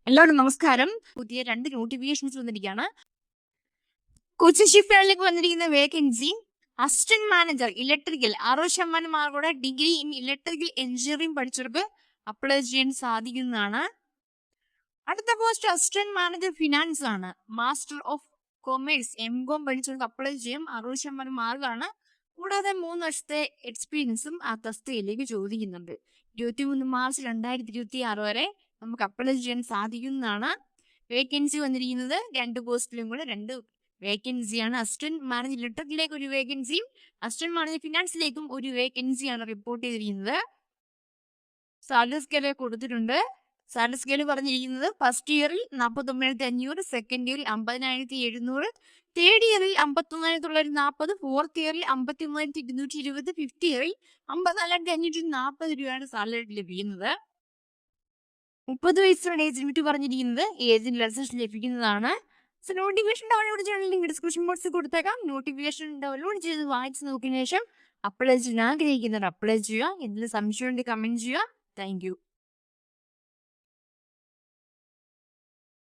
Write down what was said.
എല്ലാവരും നമസ്കാരം. പുതിയ 2 നോട്ടിഫിക്കേഷൻസ് വന്നിരിക്കുകയാണ്. കൊച്ചി ഷിപ്പ് യാർഡിലേക്ക് വന്നിരിക്കുന്ന വേക്കൻസി അസിസ്റ്റന്റ് മാനേജർ ഇലക്ട്രിക്കൽ 60% മാർക്കോടെ ഡിഗ്രി ഇൻ ഇലക്ട്രിക്കൽ എഞ്ചിനീയറിംഗ് പഠിച്ചവർക്ക് അപ്ലൈ ചെയ്യാൻ സാധിക്കുന്നതാണ്. അടുത്ത പോസ്റ്റ് അസിസ്റ്റന്റ് മാനേജർ ഫിനാൻസ് ആണ്. മാസ്റ്റർ ഓഫ് കൊമേഴ്സ് MCOM പഠിച്ചവർക്ക് അപ്ലൈ ചെയ്യും. 60% മാർക്കാണ്. കൂടാതെ 3 വർഷത്തെ എക്സ്പീരിയൻസും ആ തസ്തികയിലേക്ക് ചോദിക്കുന്നുണ്ട്. 23 മാർച്ച് 2026 വരെ നമുക്ക് അപ്ലൈ ചെയ്യാൻ സാധിക്കുന്നതാണ്. വേക്കൻസി വന്നിരിക്കുന്നത് 2 പോസ്റ്റിലും കൂടെ 2 വേക്കൻസിയാണ്. അസിസ്റ്റന്റ് മാനേജർ ഇലക്ട്രിക്കലിലേക്ക് ഒരു വേക്കൻസിയും അസിസ്റ്റന്റ് മാനേജർ ഫിനാൻസിലേക്കും ഒരു വേക്കൻസിയാണ് റിപ്പോർട്ട് ചെയ്തിരിക്കുന്നത്. സാലറി സ്കെയിൽ കൊടുത്തിട്ടുണ്ട്. സാലറി സ്കെയിൽ പറഞ്ഞിരിക്കുന്നത് ഫസ്റ്റ് ഇയറിൽ 49,500, സെക്കൻഡ് ഇയറിൽ 50,700, തേർഡ് ഇയറിൽ 51,940, ഫോർത്ത് ഇയറിൽ 53,220, ഫിഫ്ത് ഇയറിൽ 54,540 രൂപയാണ് സാലറി ലഭിക്കുന്നത്. 30 വയസ്സുള്ള ഏജ് ലിമിറ്റ് പറഞ്ഞിരിക്കുന്നത് ഏജിന് ലൈസൻസ് ലഭിക്കുന്നതാണ്. സോ നോട്ടിഫിക്കേഷൻ ഡൗൺലോഡ് ചെയ്യാൻ ലിങ്ക് ഡിസ്ക്രിപ്ഷൻ ബോക്സിൽ കൊടുത്തേക്കാം. നോട്ടിഫിക്കേഷൻ ഡൗൺലോഡ് ചെയ്ത് വായിച്ച് നോക്കിയതിനു ശേഷം അപ്ലൈ ചെയ്യാൻ ആഗ്രഹിക്കുന്നവർ അപ്ലൈ ചെയ്യുക. എന്തെങ്കിലും സംശയം ഉണ്ടെങ്കിൽ കമന്റ് ചെയ്യുക. Thank you.